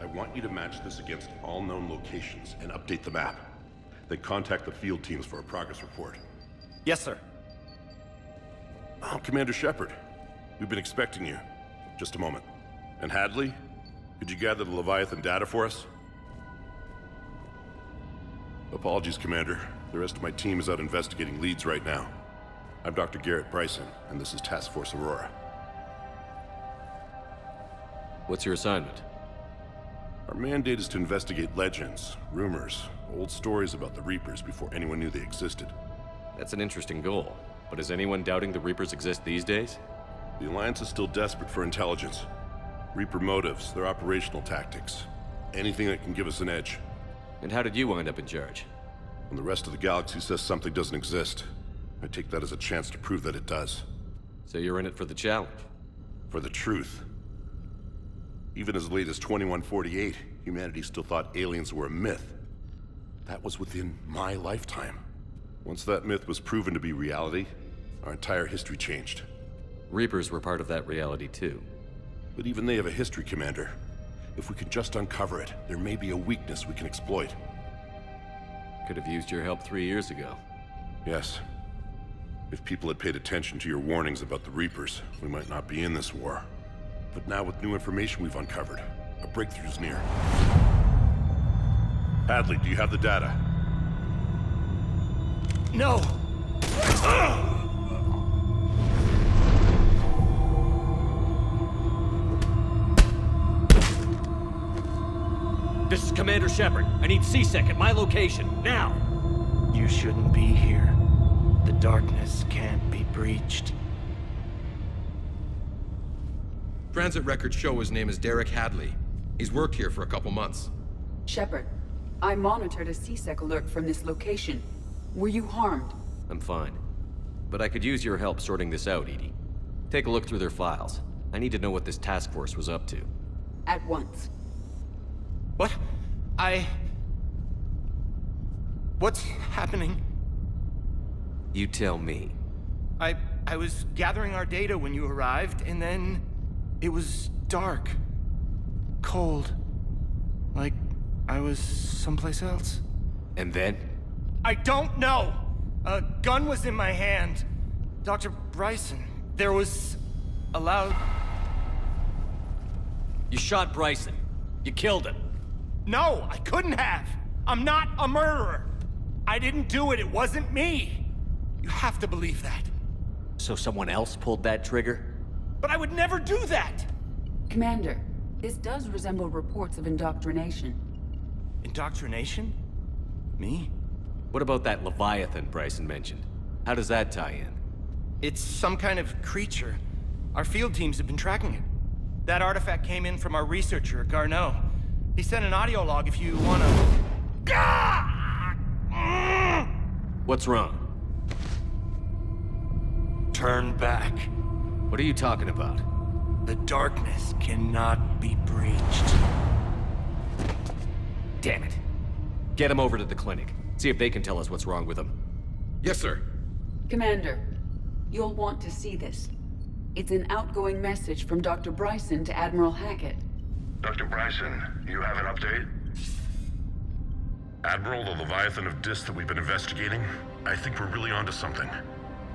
I want you to match this against all known locations and update the map. Then contact the field teams for a progress report. Yes, sir. Oh, Commander Shepard. We've been expecting you. Just a moment. And Hadley? Could you gather the Leviathan data for us? Apologies, Commander. The rest of my team is out investigating leads right now. I'm Dr. Garrett Bryson, and this is Task Force Aurora. What's your assignment? Our mandate is to investigate legends, rumors, old stories about the Reapers before anyone knew they existed. That's an interesting goal. But is anyone doubting the Reapers exist these days? The Alliance is still desperate for intelligence. Reaper motives, their operational tactics. Anything that can give us an edge. And how did you wind up in charge? When the rest of the galaxy says something doesn't exist, I take that as a chance to prove that it does. So you're in it for the challenge? For the truth. Even as late as 2148, humanity still thought aliens were a myth. That was within my lifetime. Once that myth was proven to be reality, our entire history changed. Reapers were part of that reality too. But even they have a history, Commander. If we can just uncover it, there may be a weakness we can exploit. Could have used your help 3 years ago. Yes. If people had paid attention to your warnings about the Reapers, we might not be in this war. But now with new information we've uncovered, a breakthrough's near. Hadley, do you have the data? No! This is Commander Shepard. I need C-Sec at my location, now! You shouldn't be here. The darkness can't be breached. Transit records show his name is Derek Hadley. He's worked here for a couple months. Shepard, I monitored a C-Sec alert from this location. Were you harmed? I'm fine. But I could use your help sorting this out, EDI. Take a look through their files. I need to know what this task force was up to. At once. What? What's happening? You tell me. I was gathering our data when you arrived, and then it was dark. Cold. Like I was someplace else. And then? I don't know! A gun was in my hand. Dr. Bryson, there was a loud... You shot Bryson. You killed him. No, I couldn't have! I'm not a murderer! I didn't do it, it wasn't me! You have to believe that. So someone else pulled that trigger? But I would never do that! Commander, this does resemble reports of indoctrination. Indoctrination? Me? What about that Leviathan Bryson mentioned? How does that tie in? It's some kind of creature. Our field teams have been tracking it. That artifact came in from our researcher, Garneau. He sent an audio log if you wanna... What's wrong? Turn back. What are you talking about? The darkness cannot be breached. Damn it. Get him over to the clinic. See if they can tell us what's wrong with him. Yes, sir. Commander, you'll want to see this. It's an outgoing message from Dr. Bryson to Admiral Hackett. Dr. Bryson, you have an update? Admiral, the Leviathan of Dis that we've been investigating, I think we're really onto something.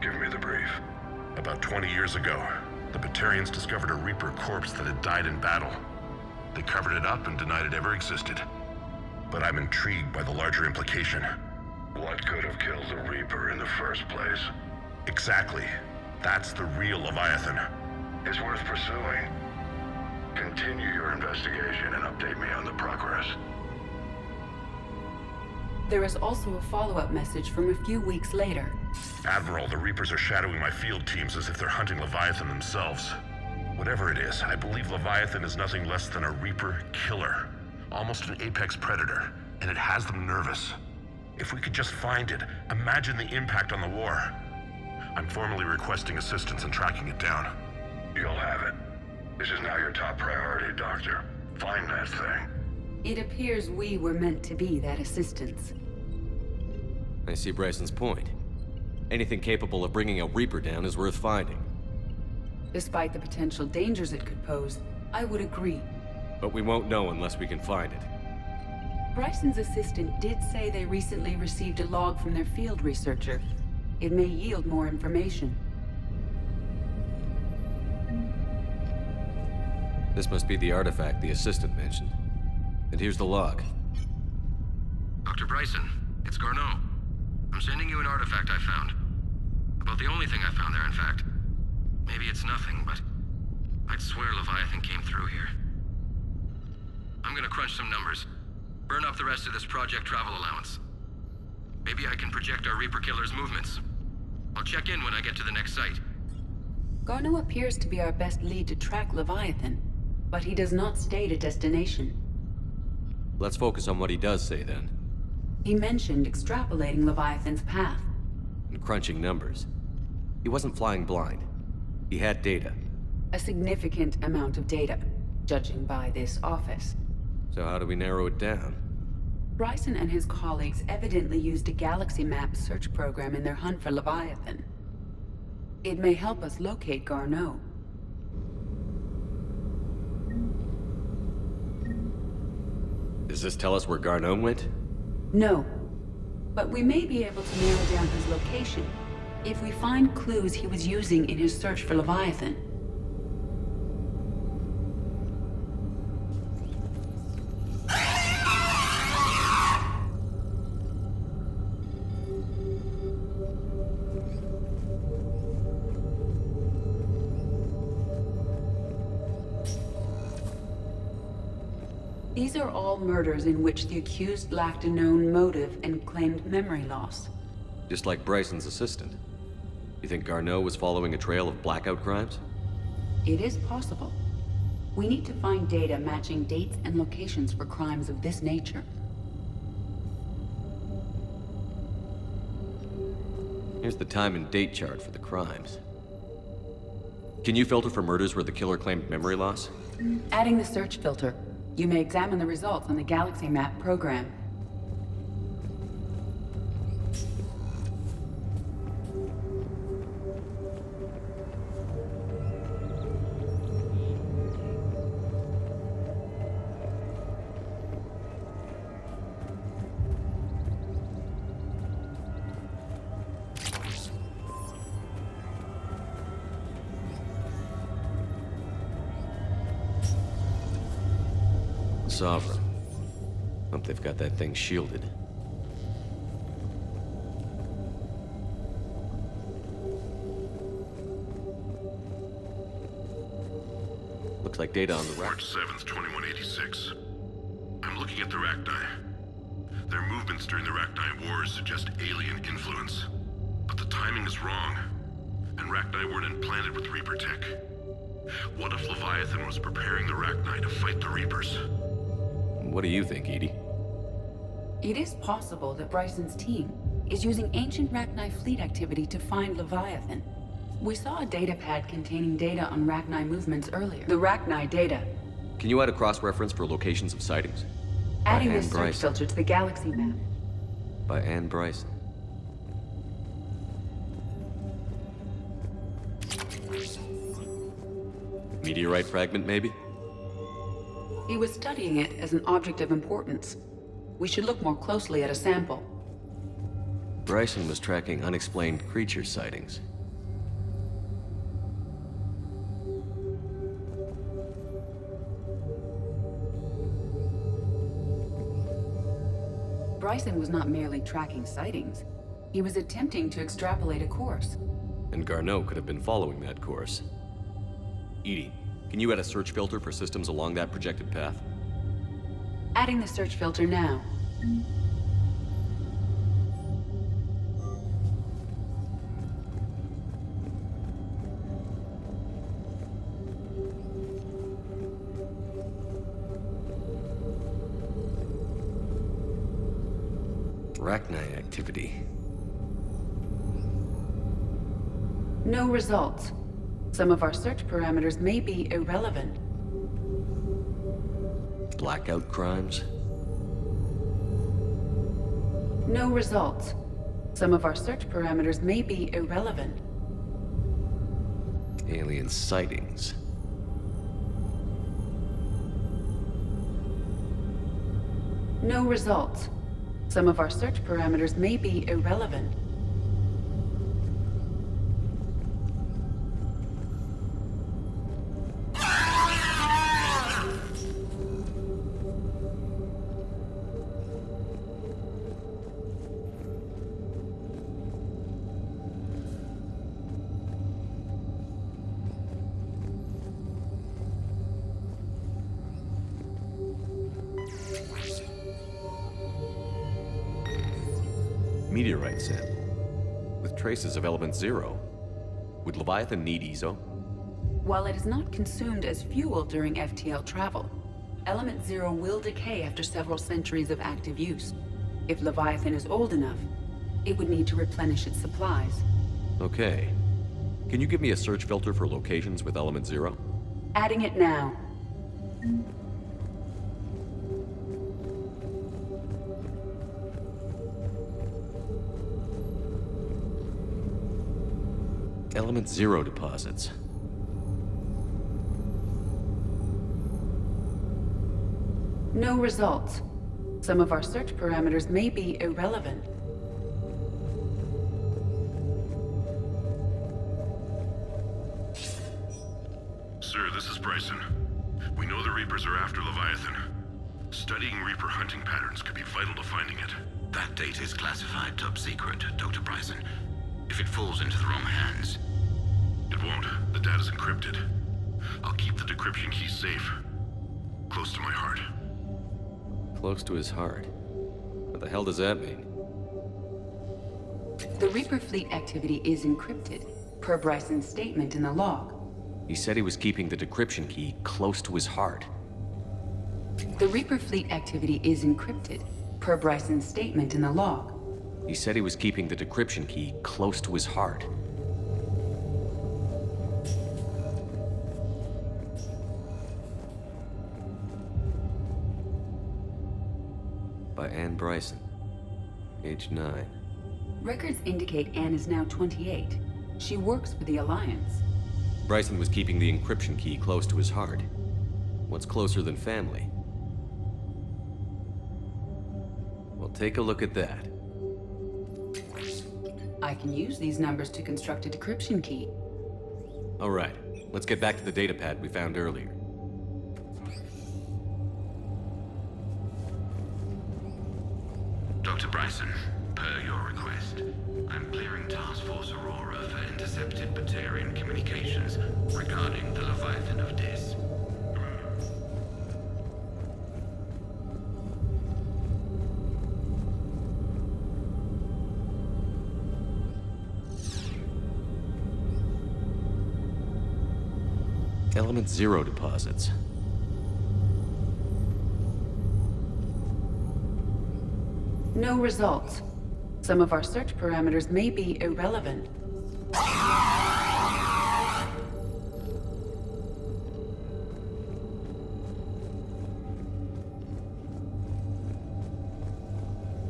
Give me the brief. About 20 years ago, the Batarians discovered a Reaper corpse that had died in battle. They covered it up and denied it ever existed. But I'm intrigued by the larger implication. What could have killed the Reaper in the first place? Exactly. That's the real Leviathan. It's worth pursuing. Continue your investigation and update me on the progress. There is also a follow-up message from a few weeks later. Admiral, the Reapers are shadowing my field teams as if they're hunting Leviathan themselves. Whatever it is, I believe Leviathan is nothing less than a Reaper killer. Almost an apex predator, and it has them nervous. If we could just find it, imagine the impact on the war. I'm formally requesting assistance in tracking it down. You'll have it. This is now your top priority, Doctor. Find that thing. It appears we were meant to be that assistance. I see Bryson's point. Anything capable of bringing a Reaper down is worth finding. Despite the potential dangers it could pose, I would agree. But we won't know unless we can find it. Bryson's assistant did say they recently received a log from their field researcher. It may yield more information. This must be the artifact the assistant mentioned. And here's the log. Dr. Bryson, it's Garneau. I'm sending you an artifact I found. About the only thing I found there, in fact. Maybe it's nothing, but I'd swear Leviathan came through here. I'm gonna crunch some numbers. Burn up the rest of this project travel allowance. Maybe I can project our Reaper Killer's movements. I'll check in when I get to the next site. Garneau appears to be our best lead to track Leviathan, but he does not state a destination. Let's focus on what he does say then. He mentioned extrapolating Leviathan's path. And crunching numbers. He wasn't flying blind. He had data. A significant amount of data, judging by this office. So how do we narrow it down? Bryson and his colleagues evidently used a galaxy map search program in their hunt for Leviathan. It may help us locate Garneau. Does this tell us where Garneau went? No, but we may be able to narrow down his location if we find clues he was using in his search for Leviathan. These are all murders in which the accused lacked a known motive and claimed memory loss. Just like Bryson's assistant. You think Garneau was following a trail of blackout crimes? It is possible. We need to find data matching dates and locations for crimes of this nature. Here's the time and date chart for the crimes. Can you filter for murders where the killer claimed memory loss? Adding the search filter, you may examine the results on the Galaxy Map program. Sovereign. Hope they've got that thing shielded. Looks like data on the March 7th, 2186. I'm looking at the Rachni. Their movements during the Rachni Wars suggest alien influence. But the timing is wrong. And Rachni weren't implanted with Reaper tech. What if Leviathan was preparing the Rachni to fight the Reapers? What do you think, Edie? It is possible that Bryson's team is using ancient Rachni fleet activity to find Leviathan. We saw a data pad containing data on Rachni movements earlier. The Rachni data. Can you add a cross-reference for locations of sightings? Adding Anne this search Bryson. filter to the Galaxy Map. By Anne Bryson. Meteorite fragment, maybe? He was studying it as an object of importance. We should look more closely at a sample. Bryson was tracking unexplained creature sightings. Bryson was not merely tracking sightings. He was attempting to extrapolate a course. And Garneau could have been following that course. Edie, can you add a search filter for systems along that projected path? Adding the search filter now. Rachni activity. No results. Some of our search parameters may be irrelevant. Blackout crimes? No results. Some of our search parameters may be irrelevant. Alien sightings. No results. Some of our search parameters may be irrelevant. Meteorite sample. With traces of element 0. Would Leviathan need EZO? While it is not consumed as fuel during FTL travel, Element 0 will decay after several centuries of active use. If Leviathan is old enough, it would need to replenish its supplies. Okay. Can you give me a search filter for locations with element 0? Adding it now. Element 0 deposits. No results. Some of our search parameters may be irrelevant. Sir, this is Bryson. We know the Reapers are after Leviathan. Studying Reaper hunting patterns could be vital to finding it. That data is classified top secret, Dr. Bryson. If it falls into the wrong hands... It won't. The data's encrypted. I'll keep the decryption key safe. Close to my heart. Close to his heart. What the hell does that mean? The Reaper fleet activity is encrypted, per Bryson's statement in the log. He said he was keeping the decryption key close to his heart. The Reaper fleet activity is encrypted, per Bryson's statement in the log. He said he was keeping the decryption key close to his heart. By Anne Bryson, age 9. Records indicate Anne is now 28. She works for the Alliance. Bryson was keeping the encryption key close to his heart. What's closer than family? Well, take a look at that. I can use these numbers to construct a decryption key. All right, let's get back to the datapad we found earlier. Dr. Bryson, per your request, I'm clearing Task Force Aurora for intercepted Batarian communications regarding the Leviathan of Dis. Element 0 deposits. No results. Some of our search parameters may be irrelevant.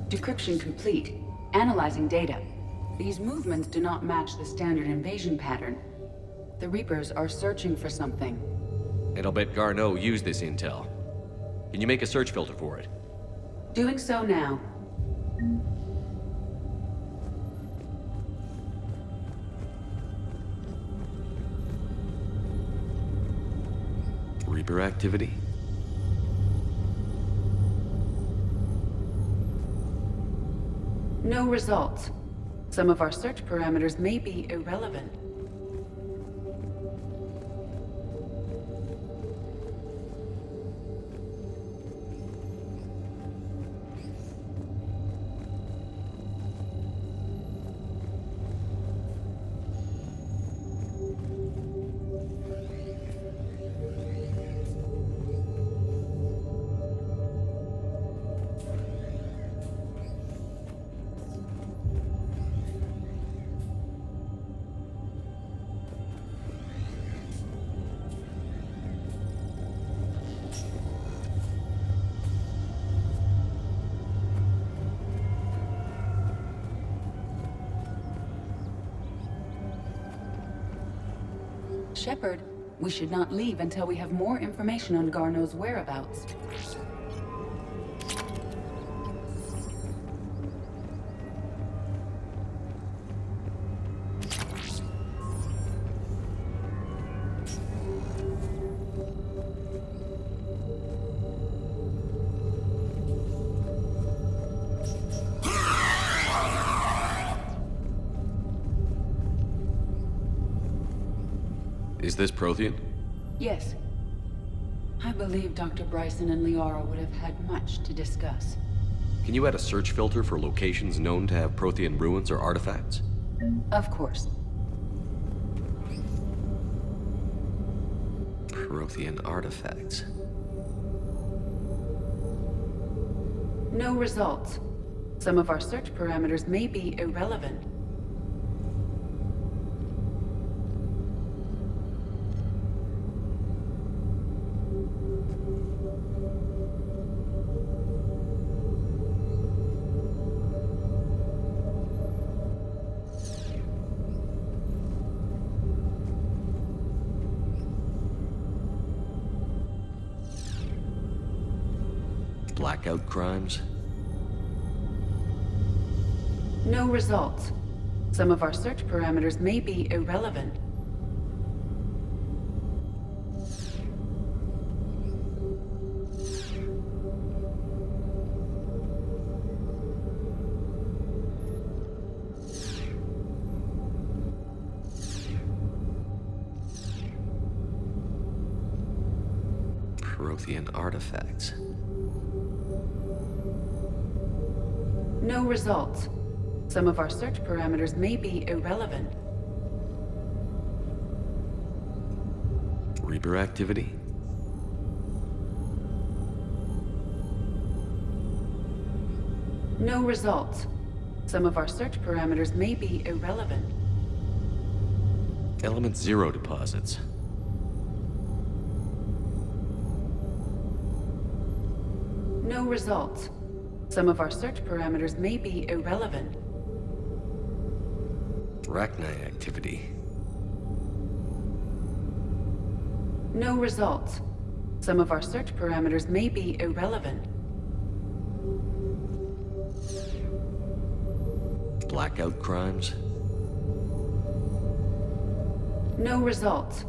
Decryption complete. Analyzing data. These movements do not match the standard invasion pattern. The Reapers are searching for something. And I'll bet Garneau used this intel. Can you make a search filter for it? Doing so now. Reaper activity? No results. Some of our search parameters may be irrelevant. Shepard, we should not leave until we have more information on Garneau's whereabouts. Is this Prothean? Yes. I believe Dr. Bryson and Liara would have had much to discuss. Can you add a search filter for locations known to have Prothean ruins or artifacts? Of course. Prothean artifacts. No results. Some of our search parameters may be irrelevant. Blackout crimes? No results. Some of our search parameters may be irrelevant. Prothean artifacts. No results. Some of our search parameters may be irrelevant. Reaper activity? No results. Some of our search parameters may be irrelevant. Element Zero deposits. No results. Some of our search parameters may be irrelevant. Rachni activity. No results. Some of our search parameters may be irrelevant. Blackout crimes? No results.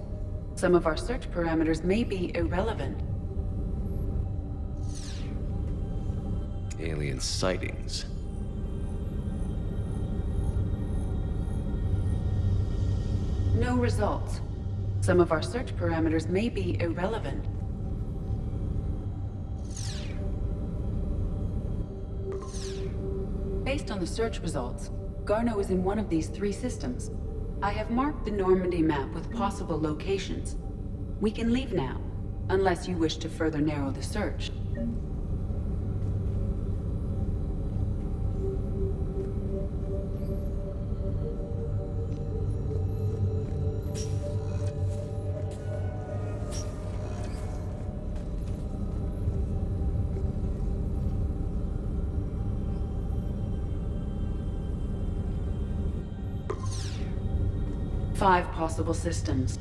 Some of our search parameters may be irrelevant. Alien sightings. No results. Some of our search parameters may be irrelevant. Based on the search results, Garneau is in one of these three systems. I have marked the Normandy map with possible locations. We can leave now, unless you wish to further narrow the search. Five possible systems.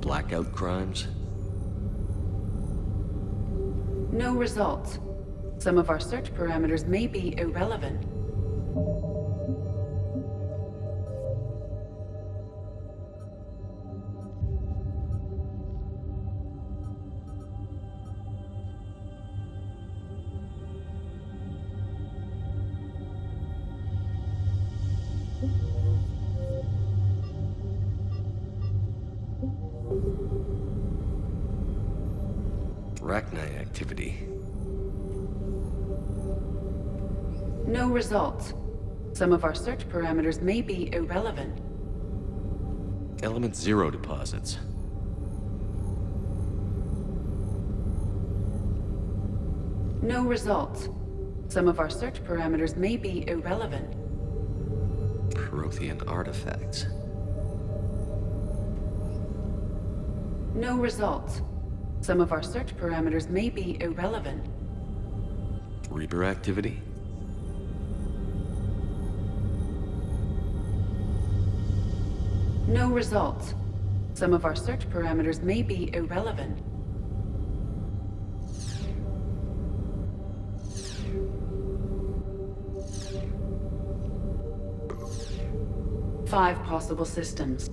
Blackout crimes? No results. Some of our search parameters may be irrelevant. Rachni activity. No results. Some of our search parameters may be irrelevant. Element Zero deposits. No results. Some of our search parameters may be irrelevant. Prothean artifacts. No results. Some of our search parameters may be irrelevant. Reaper activity? No results. Some of our search parameters may be irrelevant. 5 possible systems.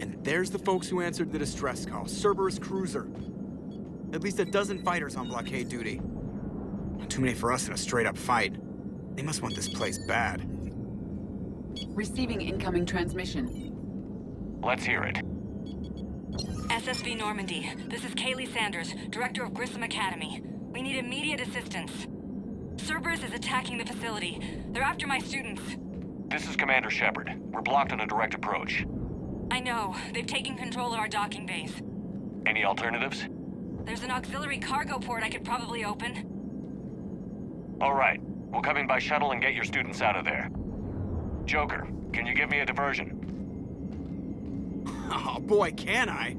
And there's the folks who answered the distress call. Cerberus cruiser. At least a dozen fighters on blockade duty. Not too many for us in a straight-up fight. They must want this place bad. Receiving incoming transmission. Let's hear it. SSV Normandy, this is Kaylee Sanders, Director of Grissom Academy. We need immediate assistance. Cerberus is attacking the facility. They're after my students. This is Commander Shepard. We're blocked on a direct approach. I know. They've taken control of our docking base. Any alternatives? There's an auxiliary cargo port I could probably open. All right. We'll come in by shuttle and get your students out of there. Joker, can you give me a diversion? Oh boy, can I?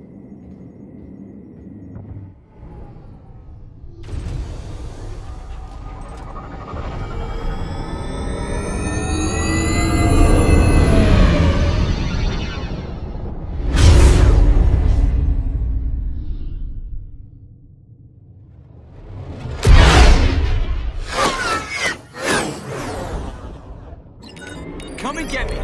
Come and get me!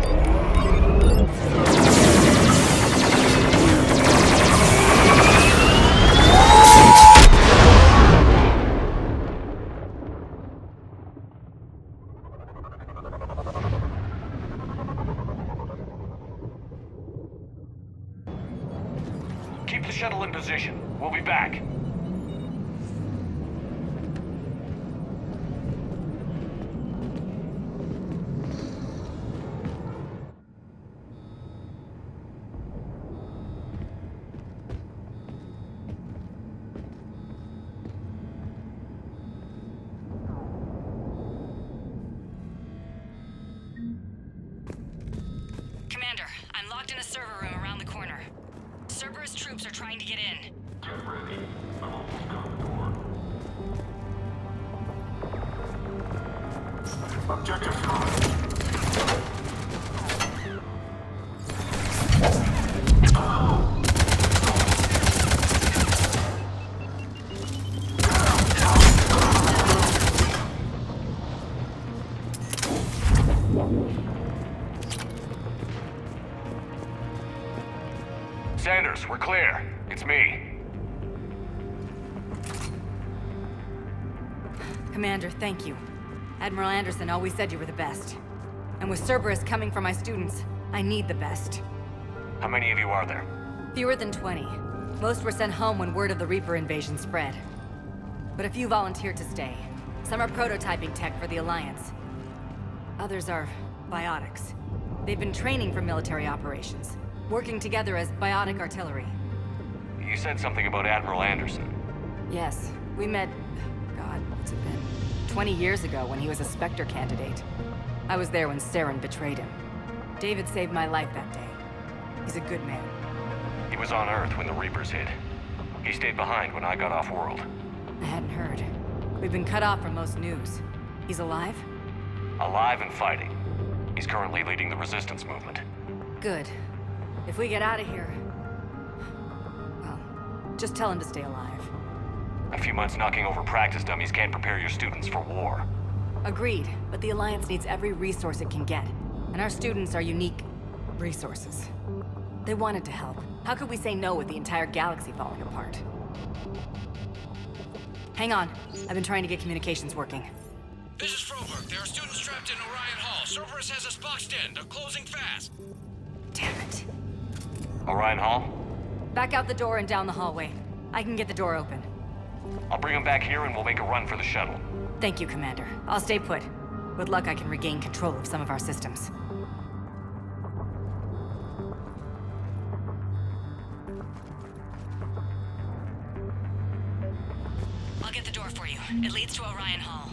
Keep the shuttle in position. We'll be back. Commander, I'm locked in a server room around the corner. Cerberus troops are trying to get in. Get ready. I'm almost done for. Objective Sanders, we're clear. It's me. Commander, thank you. Admiral Anderson always said you were the best. And with Cerberus coming for my students, I need the best. How many of you are there? Fewer than 20. Most were sent home when word of the Reaper invasion spread. But a few volunteered to stay. Some are prototyping tech for the Alliance. Others are biotics. They've been training for military operations, working together as biotic artillery. You said something about Admiral Anderson. Yes, we met... God, what's it been? 20 years ago when he was a Spectre candidate. I was there when Saren betrayed him. David saved my life that day. He's a good man. He was on Earth when the Reapers hit. He stayed behind when I got off-world. I hadn't heard. We've been cut off from most news. He's alive? Alive and fighting. He's currently leading the resistance movement. Good. If we get out of here... well, just tell him to stay alive. A few months knocking over practice dummies can't prepare your students for war. Agreed, but the Alliance needs every resource it can get. And our students are unique resources. They wanted to help. How could we say no with the entire galaxy falling apart? Hang on. I've been trying to get communications working. This is Froberg. There are students trapped in Orion Hall. Cerberus has us boxed in. They're closing fast. Damn it. Orion Hall? Back out the door and down the hallway. I can get the door open. I'll bring them back here and we'll make a run for the shuttle. Thank you, Commander. I'll stay put. With luck, I can regain control of some of our systems. I'll get the door for you. It leads to Orion Hall.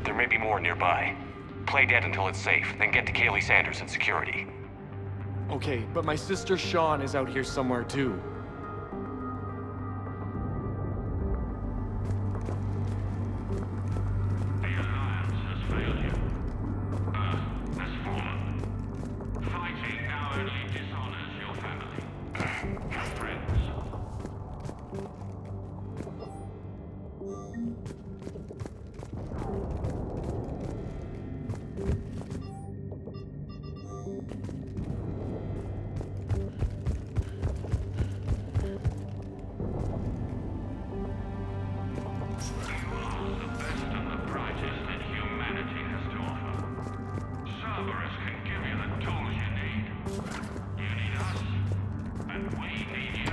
There may be more nearby. Play dead until it's safe, then get to Kaylee Sanders and security. Okay, but my sister Sean is out here somewhere too. The Alliance has failed you. Earth has fallen. Fighting now only dishonors your family, your friends. Cerberus can give you the tools you need. You need us, and we need you.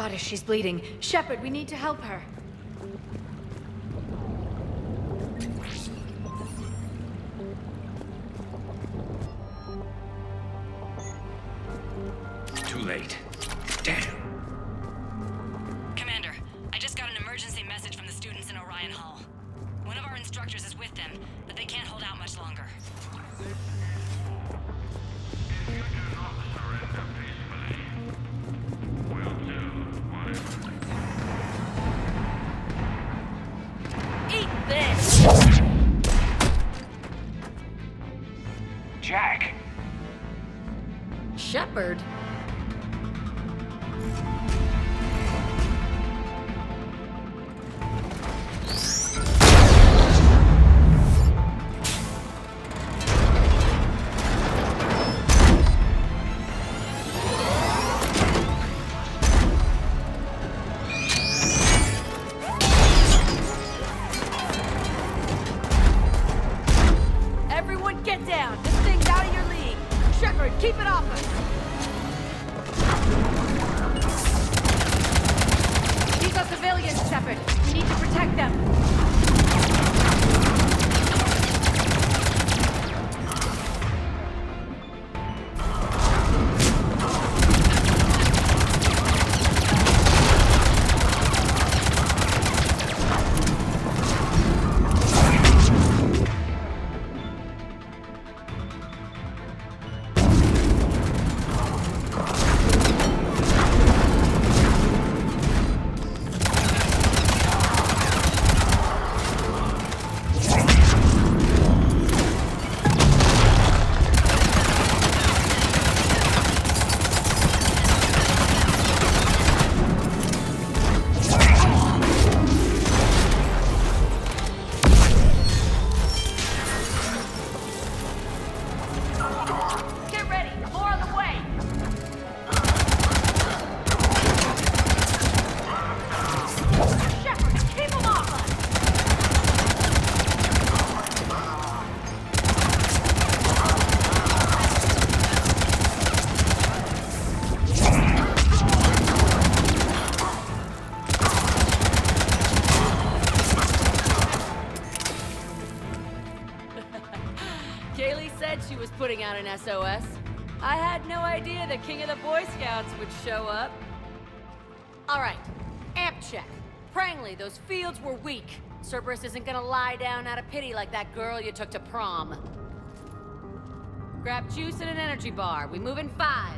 Goddess, she's bleeding. Shepard, we need to help her. Too late. Damn. Commander, I just got an emergency message from the students in Orion Hall. One of our instructors is with them, but they can't hold out much longer. Eat this! Jack! Shepard? Everyone get down! This thing's out of your league! Shepard, keep it off us! These are civilians, Shepard. We need to protect them. Get ready! More on the way! Shepard, keep them off us! Kaylee said she was putting out an SOS. I had no idea the king of the Boy Scouts would show up. All right, amp check. Prangley, those fields were weak. Cerberus isn't gonna lie down out of pity like that girl you took to prom. Grab juice and an energy bar. We move in 5.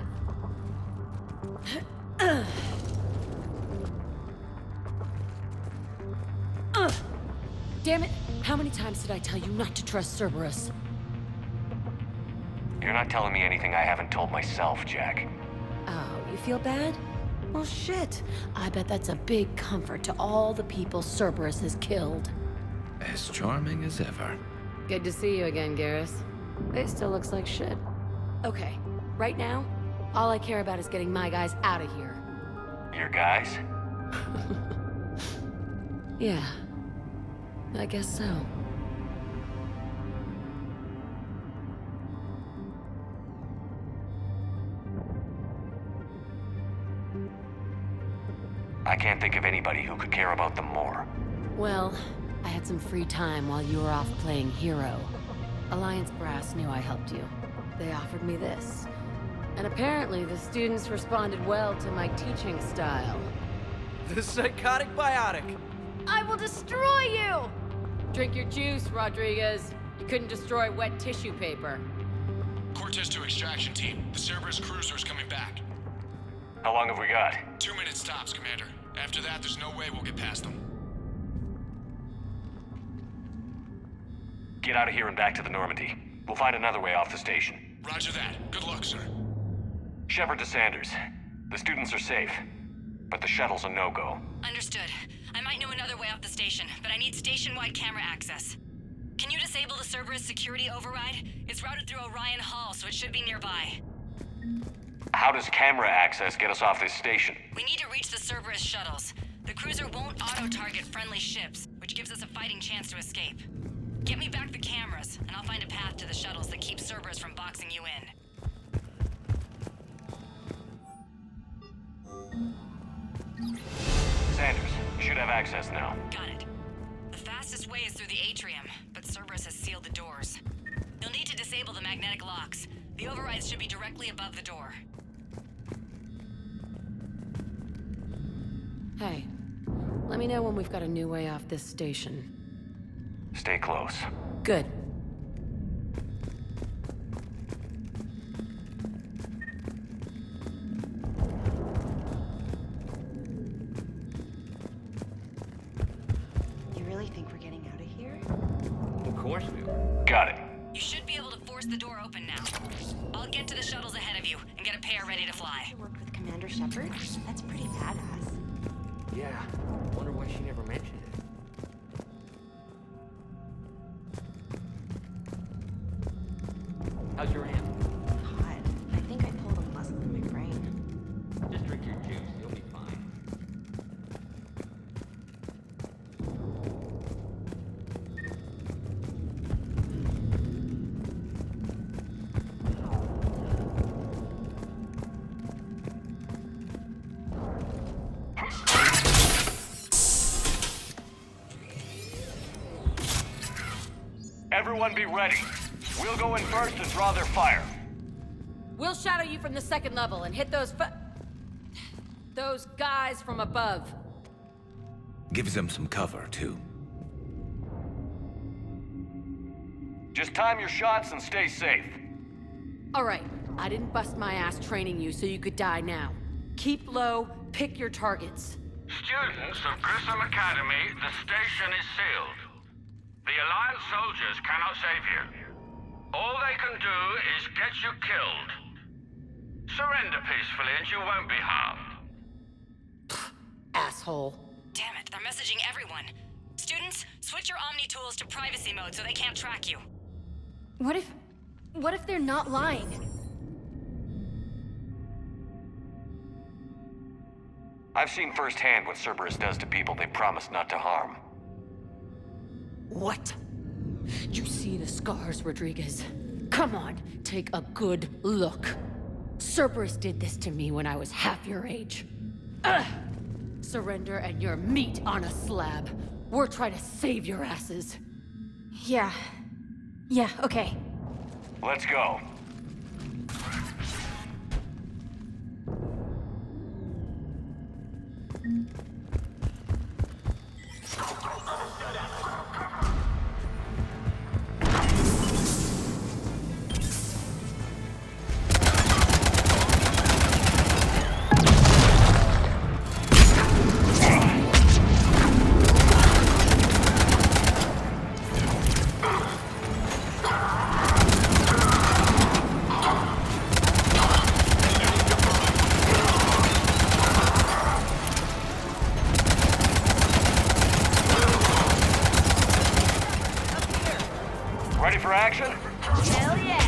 Damn it! How many times did I tell you not to trust Cerberus? You're not telling me anything I haven't told myself, Jack. Oh, you feel bad? Well, shit. I bet that's a big comfort to all the people Cerberus has killed. As charming as ever. Good to see you again, Garrus. It still looks like shit. Okay, right now, all I care about is getting my guys out of here. Your guys? Yeah, I guess so. I can't think of anybody who could care about them more. Well, I had some free time while you were off playing hero. Alliance Brass knew I helped you. They offered me this. And apparently the students responded well to my teaching style. The psychotic biotic. I will destroy you! Drink your juice, Rodriguez. You couldn't destroy wet tissue paper. Cortez to extraction team. The Cerberus cruiser is coming back. How long have we got? 2 minutes tops, Commander. After that, there's no way we'll get past them. Get out of here and back to the Normandy. We'll find another way off the station. Roger that. Good luck, sir. Shepard to Sanders. The students are safe, but the shuttle's a no-go. Understood. I might know another way off the station, but I need station-wide camera access. Can you disable the Cerberus security override? It's routed through Orion Hall, so it should be nearby. How does camera access get us off this station? We need to reach the Cerberus shuttles. The cruiser won't auto-target friendly ships, which gives us a fighting chance to escape. Get me back the cameras, and I'll find a path to the shuttles that keeps Cerberus from boxing you in. should have access now. Got it. The fastest way is through the atrium, but Cerberus has sealed the doors. You'll need to disable the magnetic locks. The overrides should be directly above the door. Hey, let me know when we've got a new way off this station. Stay close. Good. You really think we're getting out of here? Of course we will. Got it. You should be able to force the door open now. I'll get to the shuttles ahead of you and get a pair ready to fly. You worked with Commander Shepard? That's pretty badass. Yeah. Wonder why she never mentioned it. How's your aunt? God, I think I pulled a muscle in my brain. Just drink your juice. You'll be fine. Everyone be ready. We'll go in first and draw their fire. We'll shadow you from the second level and hit those guys from above. Gives them some cover, too. Just time your shots and stay safe. All right, I didn't bust my ass training you so you could die now. Keep low, pick your targets. Students of Grissom Academy, the station is sealed. The Alliance soldiers cannot save you. All they can do is get you killed. Surrender peacefully and you won't be harmed. Asshole. Damn it, they're messaging everyone. Students, switch your Omni tools to privacy mode so they can't track you. What if they're not lying? I've seen firsthand what Cerberus does to people they promise not to harm. What? You see the scars, Rodriguez? Come on, take a good look. Cerberus did this to me when I was half your age. Ugh! Surrender and you're meat on a slab. We're trying to save your asses. Yeah, okay. Let's go. Ready for action? Hell yeah!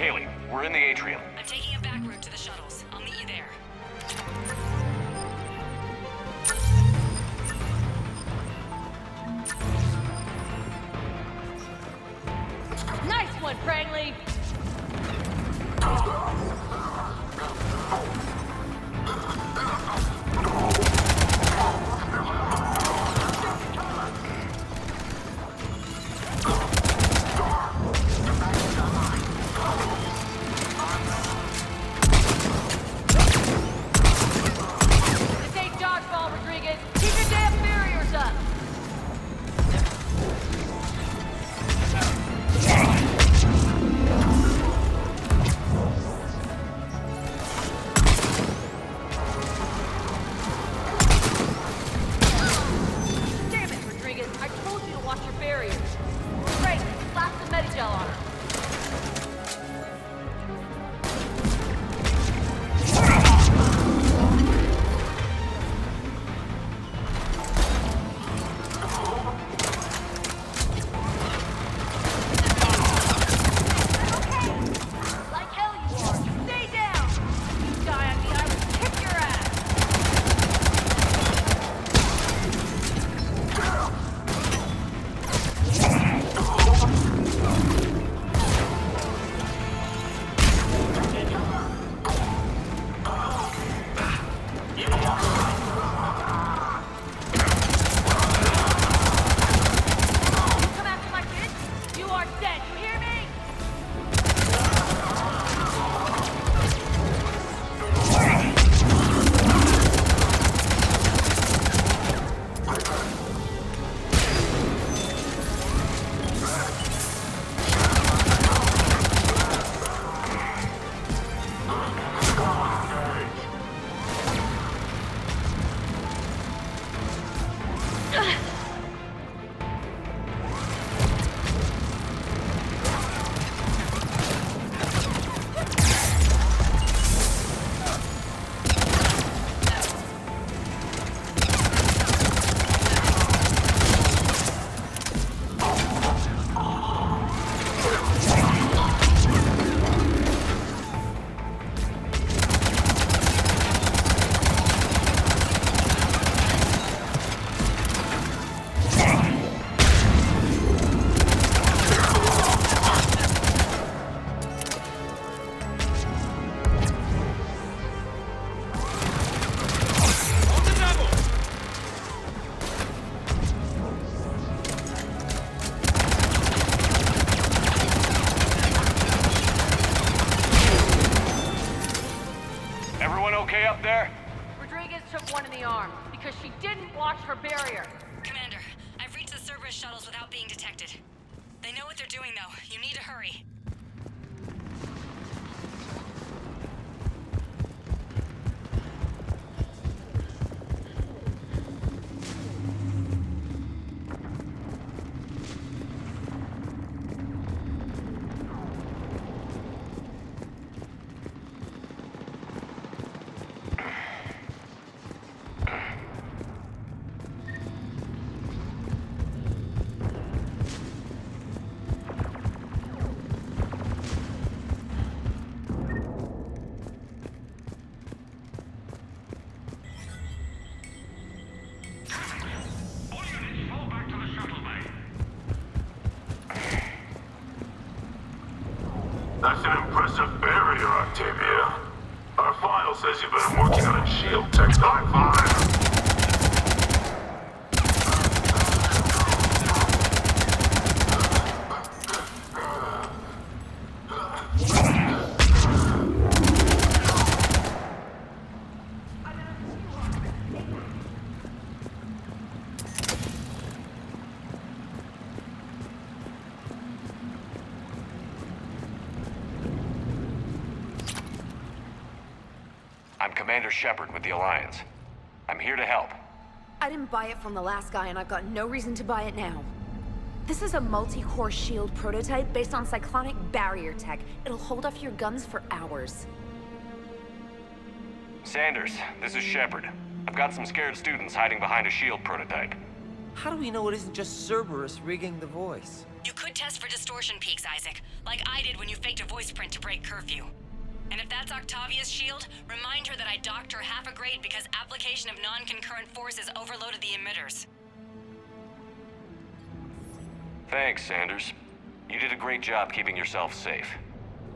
Kaylee, we're in the atrium. I'm taking a back route to the shuttles. I'll meet you there. Nice one, Prangley! This ain't dodgeball, Rodriguez! Keep your damn barriers up! Damn it, Rodriguez! I told you to watch your barriers! Great! Slap some Medigel on her! Like hell you are! Stay down! You die on me, I will kick your ass! Come after my kids? You are dead, you hear me? Everyone okay up there? Rodriguez took one in the arm because she didn't watch her barrier. Commander, I've reached the Cerberus shuttles without being detected. They know what they're doing, though. You need to hurry. That's an impressive barrier, Octavia. Our file says you've been working on a shield tech high five. I'm Commander Shepard with the Alliance. I'm here to help. I didn't buy it from the last guy, and I've got no reason to buy it now. This is a multi-core shield prototype based on cyclonic barrier tech. It'll hold off your guns for hours. Sanders, this is Shepard. I've got some scared students hiding behind a shield prototype. How do we know it isn't just Cerberus rigging the voice? You could test for distortion peaks, Isaac, like I did when you faked a voice print to break curfew. And if that's Octavia's shield, remind her that I docked her half a grade because application of non-concurrent forces overloaded the emitters. Thanks, Sanders. You did a great job keeping yourself safe.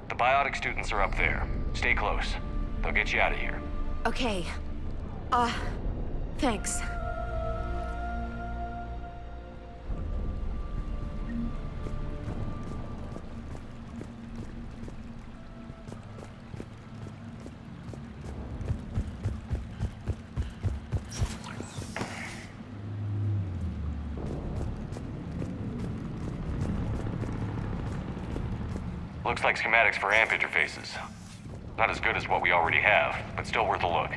The biotic students are up there. Stay close. They'll get you out of here. Okay. Thanks. Looks like schematics for amp interfaces. Not as good as what we already have, but still worth a look.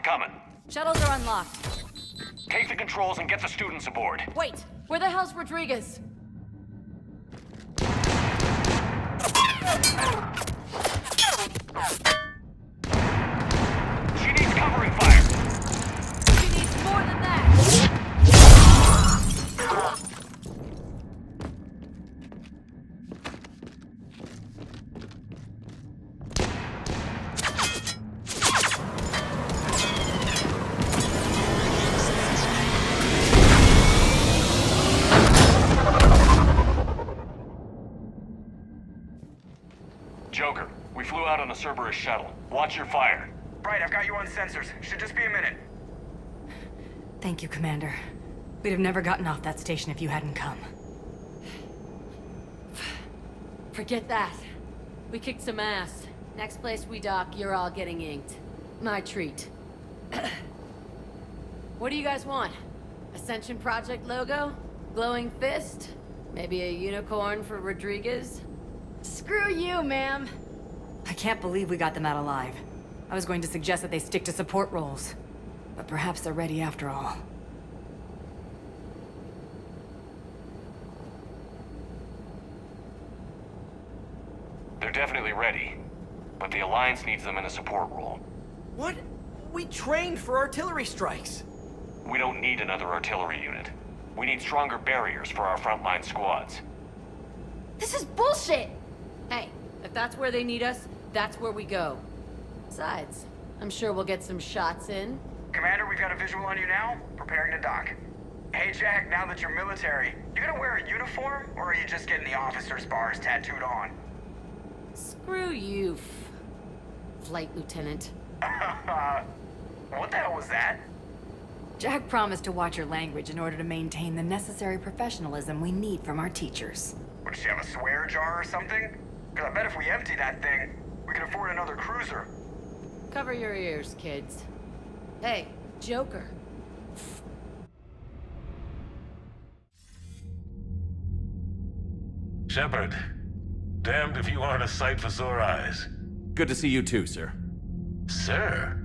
coming. Shuttles are unlocked. Take the controls and get the students aboard. Wait, where the hell's Rodriguez? She needs covering fire. She needs more than that. Joker, we flew out on a Cerberus shuttle. Watch your fire. Right, I've got you on sensors. Should just be a minute. Thank you, Commander. We'd have never gotten off that station if you hadn't come. Forget that. We kicked some ass. Next place we dock, you're all getting inked. My treat. What do you guys want? Ascension Project logo? Glowing fist? Maybe a unicorn for Rodriguez? Screw you, ma'am. I can't believe we got them out alive. I was going to suggest that they stick to support roles. But perhaps they're ready after all. They're definitely ready. But the Alliance needs them in a support role. What? We trained for artillery strikes. We don't need another artillery unit. We need stronger barriers for our frontline squads. This is bullshit! Hey, if that's where they need us, that's where we go. Besides, I'm sure we'll get some shots in. Commander, we've got a visual on you now. Preparing to dock. Hey, Jack, now that you're military, you gonna wear a uniform, or are you just getting the officer's bars tattooed on? Screw you, Flight Lieutenant. What the hell was that? Jack promised to watch your language in order to maintain the necessary professionalism we need from our teachers. Would she have a swear jar or something? Because I bet if we empty that thing, we can afford another cruiser. Cover your ears, kids. Hey, Joker. Shepard, damned if you aren't a sight for sore eyes. Good to see you too, sir. Sir?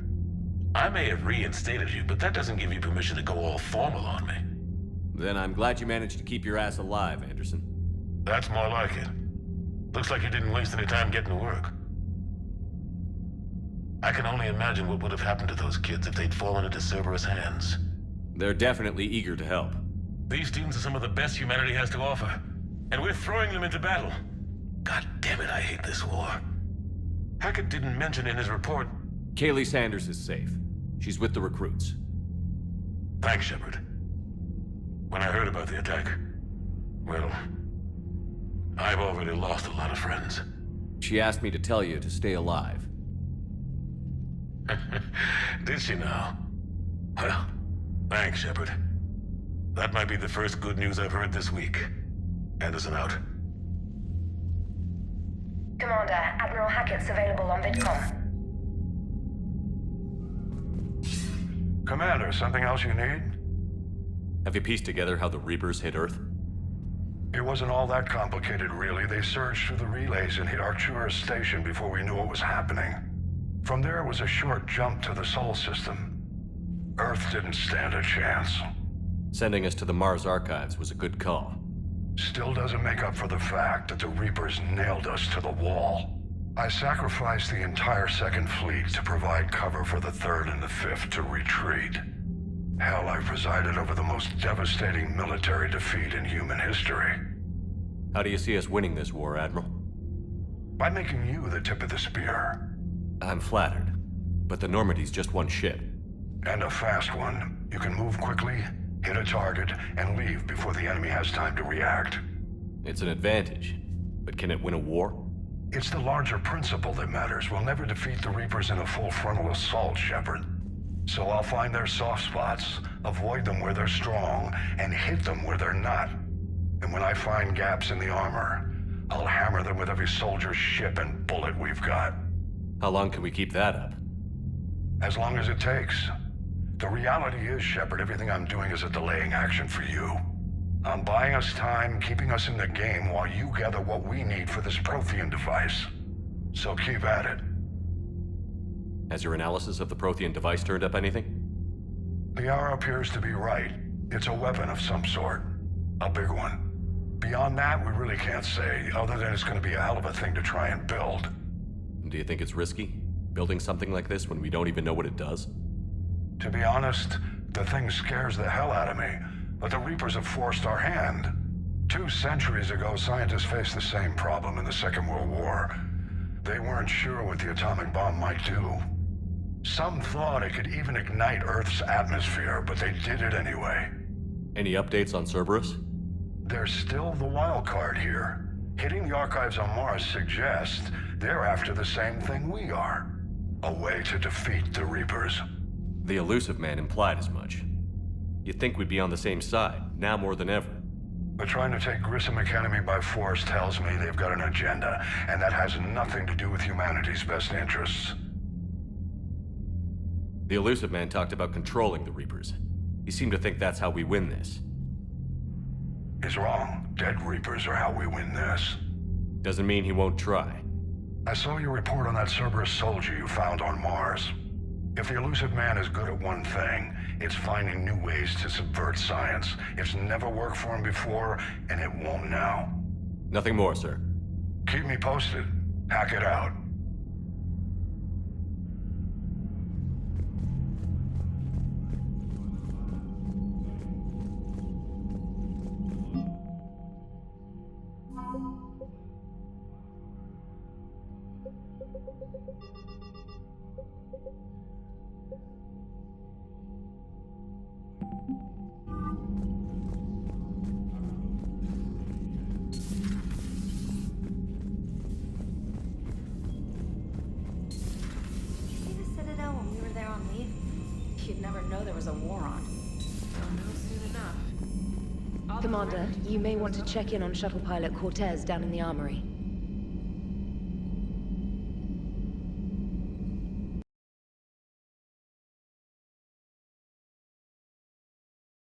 I may have reinstated you, but that doesn't give you permission to go all formal on me. Then I'm glad you managed to keep your ass alive, Anderson. That's more like it. Looks like you didn't waste any time getting to work. I can only imagine what would have happened to those kids if they'd fallen into Cerberus' hands. They're definitely eager to help. These students are some of the best humanity has to offer, and we're throwing them into battle. God damn it, I hate this war. Hackett didn't mention in his report... Kaylee Sanders is safe. She's with the recruits. Thanks, Shepard. When I heard about the attack, well, I've already lost a lot of friends. She asked me to tell you to stay alive. Did she now? Well, thanks, Shepard. That might be the first good news I've heard this week. Anderson out. Commander, Admiral Hackett's available on VidCom. Commander, something else you need? Have you pieced together how the Reapers hit Earth? It wasn't all that complicated, really. They surged through the relays and hit Arcturus Station before we knew what was happening. From there, it was a short jump to the Sol system. Earth didn't stand a chance. Sending us to the Mars Archives was a good call. Still doesn't make up for the fact that the Reapers nailed us to the wall. I sacrificed the entire Second Fleet to provide cover for the Third and the Fifth to retreat. Hell, I presided over the most devastating military defeat in human history. How do you see us winning this war, Admiral? By making you the tip of the spear. I'm flattered, but the Normandy's just one ship. And a fast one. You can move quickly, hit a target, and leave before the enemy has time to react. It's an advantage, but can it win a war? It's the larger principle that matters. We'll never defeat the Reapers in a full frontal assault, Shepard. So I'll find their soft spots, avoid them where they're strong, and hit them where they're not. And when I find gaps in the armor, I'll hammer them with every soldier's ship and bullet we've got. How long can we keep that up? As long as it takes. The reality is, Shepard, everything I'm doing is a delaying action for you. I'm buying us time, keeping us in the game while you gather what we need for this Prothean device. So keep at it. Has your analysis of the Prothean device turned up anything? Liara appears to be right. It's a weapon of some sort. A big one. Beyond that, we really can't say, other than it's going to be a hell of a thing to try and build. Do you think it's risky? Building something like this when we don't even know what it does? To be honest, the thing scares the hell out of me, but the Reapers have forced our hand. 2 centuries ago, scientists faced the same problem in the Second World War. They weren't sure what the atomic bomb might do. Some thought it could even ignite Earth's atmosphere, but they did it anyway. Any updates on Cerberus? There's still the wild card here. Hitting the archives on Mars suggests they're after the same thing we are. A way to defeat the Reapers. The Elusive Man implied as much. You'd think we'd be on the same side, now more than ever. But trying to take Grissom Academy by force tells me they've got an agenda, and that has nothing to do with humanity's best interests. The Elusive Man talked about controlling the Reapers. He seemed to think that's how we win this. He's wrong. Dead Reapers are how we win this. Doesn't mean he won't try. I saw your report on that Cerberus soldier you found on Mars. If the Elusive Man is good at one thing, it's finding new ways to subvert science. It's never worked for him before, and it won't now. Nothing more, sir. Keep me posted. Hack it out. Commander, you may want to check in on Shuttle Pilot Cortez down in the armory.